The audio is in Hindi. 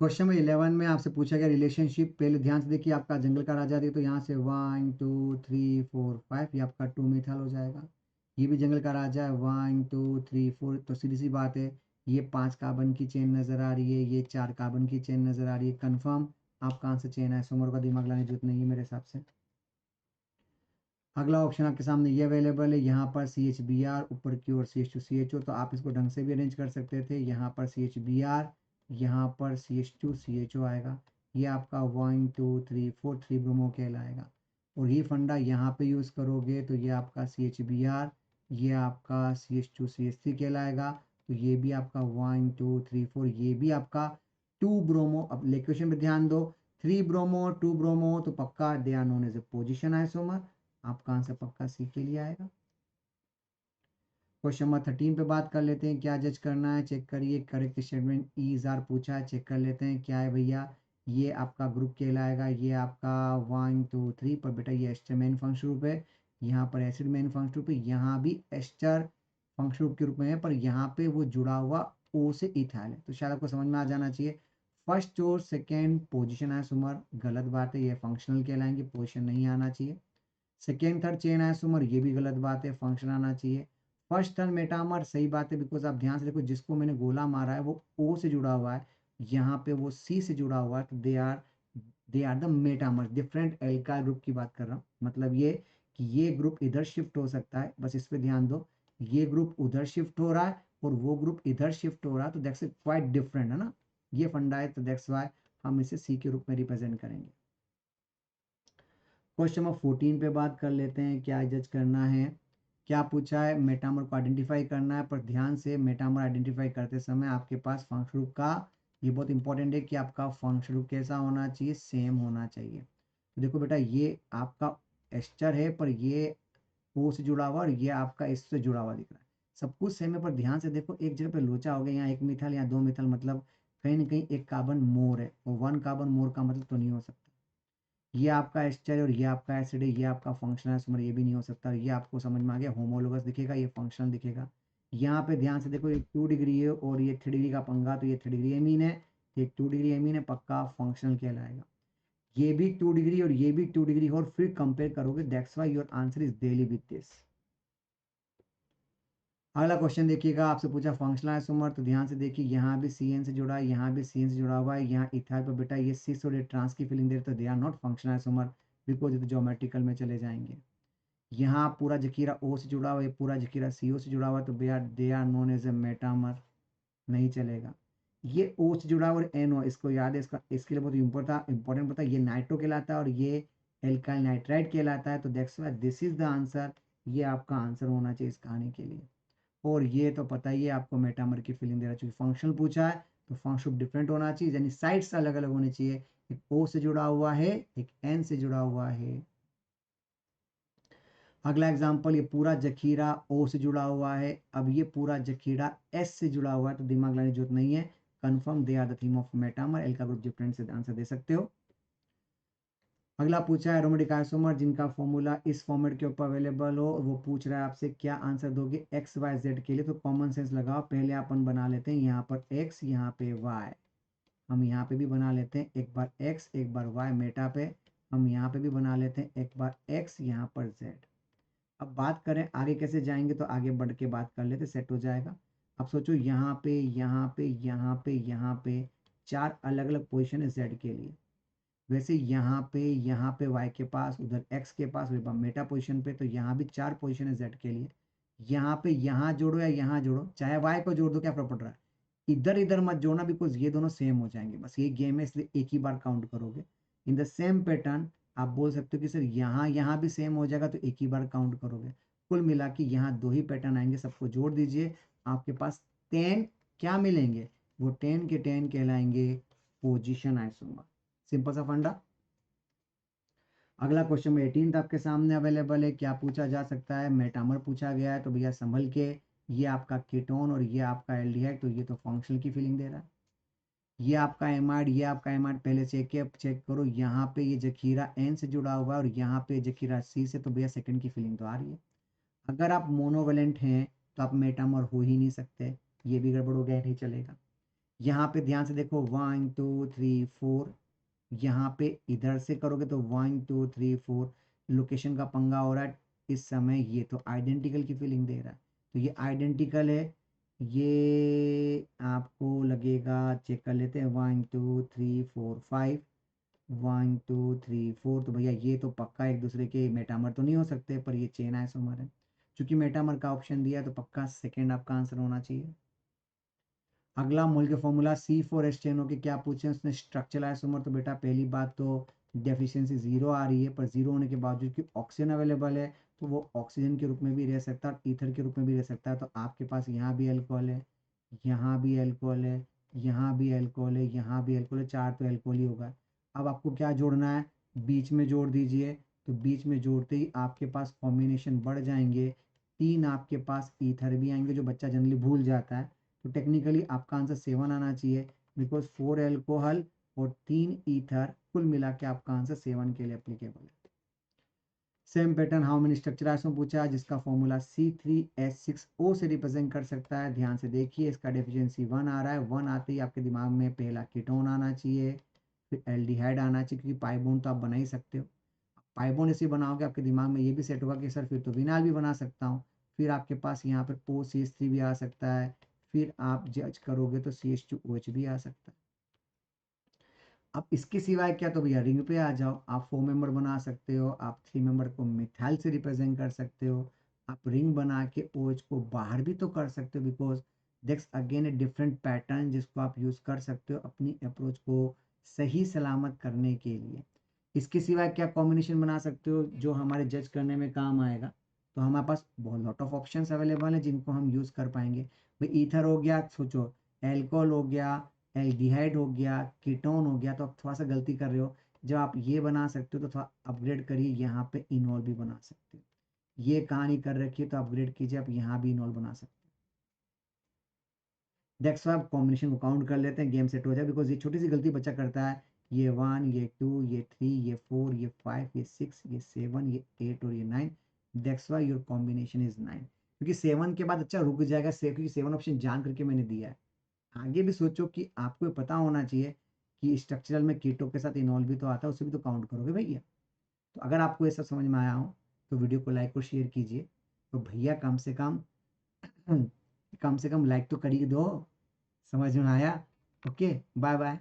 क्वेश्चन नंबर 11 में आपसे पूछा गया रिलेशनशिप। पहले ध्यान से देखिए, आपका जंगल का राजा दिया तो यहाँ से 1 2 3 4 5, ये आपका 2 मिथाल हो जाएगा। ये भी जंगल का राजा है, 1 2 3 4, तो सीधी सी बात है, ये 5 कार्बन की चेन नजर आ रही है, ये 4 कार्बन की चेन नजर आ रही है। कंफर्म आपका आंसर चेन है। सोमर का दिमाग लाने की जरूरत नहीं है मेरे हिसाब से। अगला ऑप्शन आपके सामने ये अवेलेबल है, यहाँ पर CHBr, ऊपर की ओर CH2CHO, तो आप इसको ढंग से भी अरेंज कर सकते थे। यहाँ पर CHBr, यहाँ पर CH2CHO आएगा। ये आपका 1 2 3 4 3 ब्रोमो कहलाएगा। और ये फंडा यहाँ पे यूज़ करोगे तो ये आपका CHBr, ये आपका CH2CH3 कहलाएगा। तो ये भी आपका 1 2 3 4, ये भी आपका 2 ब्रोमो। अब लोकेशन पे ध्यान दो, 3 ब्रोमो 2 ब्रोमो, तो पक्का they are known as a position isomer. आपका आंसर पक्का सी के लिए आएगा। क्वेश्चन नंबर 13 पे बात कर लेते हैं, क्या जज करना है चेक करिए। करेक्ट स्टेटमेंट इज आर पूछा है, चेक कर लेते हैं क्या है भैया। ये आपका ग्रुप कहलाएगा, ये आपका 1 2 3 पर बेटा ये एस्टर मेन फंक्शन ग्रुप है। यहाँ पर एसिड मेन फंक्शन ग्रुप है, यहाँ भी एस्टर फंक्शन ग्रुप के रूप में है, पर यहाँ पे वो जुड़ा हुआ ओ से इथाइल है। तो शायद आपको समझ में आ जाना चाहिए। फर्स्ट और सेकेंड पोजिशन आइसोमर गलत बात है, ये फंक्शनल कहलाएंगे, पोजिशन नहीं आना चाहिए। सेकेंड थर्ड चेन आइसोमर ये भी गलत बात है, फंक्शन आना चाहिए। फर्स्ट थर्ड मेटामर सही बात है, बिकॉज आप ध्यान से देखो, जिसको मैंने गोला मारा है वो ओ से जुड़ा हुआ है, यहाँ पे वो सी से जुड़ा हुआ है, तो they are the metamer. Different alkyl group की बात कर रहा हूँ, मतलब ये कि ये ग्रुप इधर शिफ्ट हो सकता है, बस इस पे ध्यान दो। ये ग्रुप उधर शिफ्ट हो रहा है और वो ग्रुप इधर शिफ्ट हो रहा है, तो दैट्स क्वाइट डिफरेंट है ना, ये फंडा है, तो दैट्स वाई हम इसे सी के रूप में रिप्रेजेंट करेंगे। क्वेश्चन नंबर 14 पे बात कर लेते हैं, क्या जज करना है। क्या पूछा है, मेटामर को आइडेंटिफाई करना है, पर ध्यान से मेटामर आइडेंटिफाई करते समय आपके पास फंक्शन ग्रुप का, ये बहुत इंपॉर्टेंट है कि आपका फंक्शन ग्रुप कैसा होना चाहिए, सेम होना चाहिए। तो देखो बेटा, ये आपका एस्टर है, पर ये ओ से जुड़ा हुआ और ये आपका एस से जुड़ा हुआ दिख रहा है। सब कुछ सेम है, पर ध्यान से देखो, एक जगह पे लोचा हो गया, यहाँ एक मिथाइल यहाँ दो मिथाइल, मतलब कहीं ना कहीं एक कार्बन मोर है, और 1 कार्बन मोर का मतलब तो नहीं हो सकता। ये आपका एस्टर है और ये आपका एसिड है, ये आपका फंक्शनल आइसोमर, ये भी नहीं हो सकता। ये आपको समझ में आ गया, होमोलोगस दिखेगा, ये फंक्शनल दिखेगा। यहाँ पे ध्यान से देखो, ये 2 डिग्री है और ये 3 डिग्री का पंगा, तो ये 3 डिग्री एमीन है, ये 2 डिग्री एमीन है, पक्का फंक्शनल कहलाएगा। ये भी 2 डिग्री और ये भी 2 डिग्री, और फिर कंपेयर करोगे, that's why your answer is daily with this. अगला क्वेश्चन देखिएगा, आपसे पूछा फंक्शनल आइसोमर, तो ध्यान से देखिए, यहाँ भी सी एन से जुड़ा है, यहाँ भी सी एन से जुड़ा हुआ है, यहाँ इथाइल पर बेटा ये सिस और ये ट्रांस की फीलिंग दे रहे, तो they are not functional isomer, because ये तो ज्योमेट्रिकल में चले जाएंगे। यहाँ पूरा जखीरा ओ से जुड़ा हुआ है, पूरा जखीरा सी ओ से जुड़ा हुआ है, तो they are known as a metamer, नहीं चलेगा। ये ओ से जुड़ा हुआ है, एन ओ, इसको याद है, इसका इसके लिए बहुत इंपॉर्टेंट पता है, ये नाइट्रो कहलाता है और ये एल्काइल नाइट्राइड कहलाता है, तो that's why this is the answer. ये आपका आंसर होना चाहिए इस कहानी के लिए। और ये तो पता ही है आपको, मेटामर की फीलिंग दे रहा है, चूंकि फंक्शनल पूछा है तो फंक्शन डिफरेंट होना चाहिए, यानी साइड्स अलग अलग होनी चाहिए। एक ओ से जुड़ा हुआ है, एक एन से जुड़ा हुआ है। अगला एग्जाम्पल, ये पूरा जखीरा ओ से जुड़ा हुआ है, अब ये पूरा जखीरा एस से जुड़ा हुआ है, तो दिमाग लाने की जरूरत नहीं है। Confirm they are the theme of metamer, L का ग्रुप डिफरेंट से आंसर दे सकते हो। अगला पूछा है एरोमेटिक आइसोमर जिनका फॉर्मूला इस फॉर्मेट के ऊपर अवेलेबल हो, और वो पूछ रहा है आपसे क्या आंसर दोगे एक्स वाई जेड के लिए। तो कॉमन सेंस लगाओ, पहले अपन बना लेते हैं यहाँ पर एक्स, यहाँ पे वाई, हम यहाँ पे भी बना लेते हैं एक बार एक्स एक बार वाई, मेटा पे हम यहाँ पे भी बना लेते हैं एक बार एक्स यहाँ पर जेड। अब बात करें आगे कैसे जाएंगे, तो आगे बढ़ के बात कर लेते, सेट हो जाएगा। अब सोचो, यहाँ पे यहाँ पे यहाँ पे यहाँ पे चार अलग अलग पोजिशन है जेड के लिए। वैसे यहाँ पे वाई के पास, उधर एक्स के पास, मेटा पोजिशन पे, तो यहाँ भी चार पोजिशन है जेड के लिए। यहाँ पे यहाँ जोड़ो या यहाँ जोड़ो, चाहे वाई को जोड़ दो, क्या फर्क पड़ रहा है। इधर इधर मत जोड़ना, बिकॉज ये दोनों सेम हो जाएंगे, बस ये गेम है, इसलिए एक ही बार काउंट करोगे। इन द सेम पैटर्न आप बोल सकते हो कि सर यहाँ यहाँ भी सेम हो जाएगा, तो एक ही बार काउंट करोगे। कुल मिला के यहाँ दो ही पैटर्न आएंगे, सबको जोड़ दीजिए, आपके पास 10 क्या मिलेंगे, वो 10 के 10 कहलाएंगे पोजिशन आइसोमर। सिंपल सा फंडा। अगला क्वेश्चन में 18 आपके सामने अवेलेबल है, क्या पूछा जा सकता है, मेटामर पूछा गया है, तो भैया संभल के, ये आपका कीटोन और ये आपका एल्डिहाइड, तो ये तो फंक्शनल की फीलिंग दे रहा है। ये आपका एमाइड, ये आपका एमाइड, पहले चेक करो, यहाँ पे ये जखीरा एन से जुड़ा हुआ है और यहाँ पे जखीरा सी से, तो भैया सेकंड की फीलिंग तो आ रही है। अगर आप मोनोवेलेंट हैं तो आप मेटामर हो ही नहीं सकते, ये भी गड़बड़ हो गया, नहीं चलेगा। यहाँ पे ध्यान से देखो 1 2 3 4, यहाँ पे इधर से करोगे तो 1 2 3 4, लोकेशन का पंगा हो रहा है इस समय। ये तो आइडेंटिकल की फीलिंग दे रहा है, तो ये आइडेंटिकल है। ये आपको लगेगा, चेक कर लेते हैं, 1 2 3 4 5, 1 2 3 4, तो भैया ये तो पक्का एक दूसरे के मेटामर तो नहीं हो सकते, पर ये चेन आइसोमर है। चूंकि मेटामर का ऑप्शन दिया है तो पक्का सेकेंड आपका आंसर होना चाहिए। अगला मोल के फॉर्मूला C4H चेनों के क्या पूछे उसने, स्ट्रक्चरल आइसोमर। तो बेटा पहली बात तो डेफिशिएंसी जीरो आ रही है, पर जीरो होने के बावजूद कि ऑक्सीजन अवेलेबल है तो वो ऑक्सीजन के रूप में भी रह सकता है और ईथर के रूप में भी रह सकता है। तो आपके पास यहाँ भी अल्कोहल है, यहाँ भी अल्कोहल है, यहाँ भी अल्कोहल है, यहाँ भी अल्कोहल है, चार तो अल्कोहल ही होगा। अब आपको क्या जोड़ना है, बीच में जोड़ दीजिए। तो बीच में जोड़ते ही आपके पास कॉम्बिनेशन बढ़ जाएंगे, तीन आपके पास ईथर भी आएंगे जो बच्चा जनरली भूल जाता है। तो टेक्निकली आपका आंसर 7 आना चाहिए, बिकॉज 4 एल्कोहल और 3 ईथर, कुल मिला के आपका आंसर 7 के लिए एप्लीकेबल है। Same pattern how many structure isomer पूछा है, जिसका फॉर्मूला C3H6O से रिप्रेजेंट कर सकता है। ध्यान से देखिए, इसका डेफिशिएंसी 1 आ रहा है। 1 आते ही आपके दिमाग में पहला कीटोन आना चाहिए, फिर एल्डिहाइड आना चाहिए, क्योंकि पाई बॉन्ड तो आप बना ही सकते हो। पाई बॉन्ड ऐसे बनाओगे आपके दिमाग में ये भी सेट होगा कि सर फिर तो विनाल भी बना सकता हूँ। फिर आपके पास यहाँ पर CH3 भी आ सकता है, फिर आप जज करोगे तो CH2OH भी आ सकता है। अब इसके सिवाय क्या, तो भैया रिंग पे आ जाओ। आप 4 मेंबर बना सकते हो, आप 3 मेंबर को मिथाइल से रिप्रेजेंट कर सकते हो, आप रिंग बना के OH को बाहर भी तो कर सकते हो, because that's again a different pattern जिसको आप यूज कर सकते हो अपनी अप्रोच को सही सलामत करने के लिए। इसके सिवाय क्या कॉम्बिनेशन बना सकते हो जो हमारे जज करने में काम आएगा, तो हमारे पास बहुत लॉट ऑफ ऑप्शंस अवेलेबल हैं जिनको हम यूज़ कर पाएंगे। भाई ईथर हो गया, सोचो एल्कोहल हो गया, एल्डिहाइड हो गया, कीटोन हो गया, तो आप थोड़ा सा गलती कर रहे हो। जब आप ये बना सकते हो तो थोड़ा अपग्रेड करिए, यहाँ पे इनॉल भी बना सकते हो। ये कहानी कर रखी है तो अपग्रेड कीजिए, आप यहाँ भी इनॉल बना सकते हो। दैट्स वाई आप कॉम्बिनेशन को काउंट कर लेते हैं, गेम सेट हो जाए। बिकॉज ये छोटी सी गलती बच्चा करता है, ये 1, ये 2, ये 3, ये 4, ये 5, ये 6, ये 7, ये 8 और ये 9। That's why your combination is 9, क्योंकि 7 के बाद अच्छा रुक जाएगा क्योंकि 7 ऑप्शन जान करके मैंने दिया है। आगे भी सोचो कि आपको पता होना चाहिए कि स्ट्रक्चरल में कीटो के साथ इनॉल भी तो आता है, उसे भी तो काउंट करोगे भैया। तो अगर आपको ये सब समझ में आया हो तो वीडियो को लाइक और शेयर कीजिए। तो भैया कम से कम लाइक तो कर ही दो। समझ में आया? Okay, bye bye.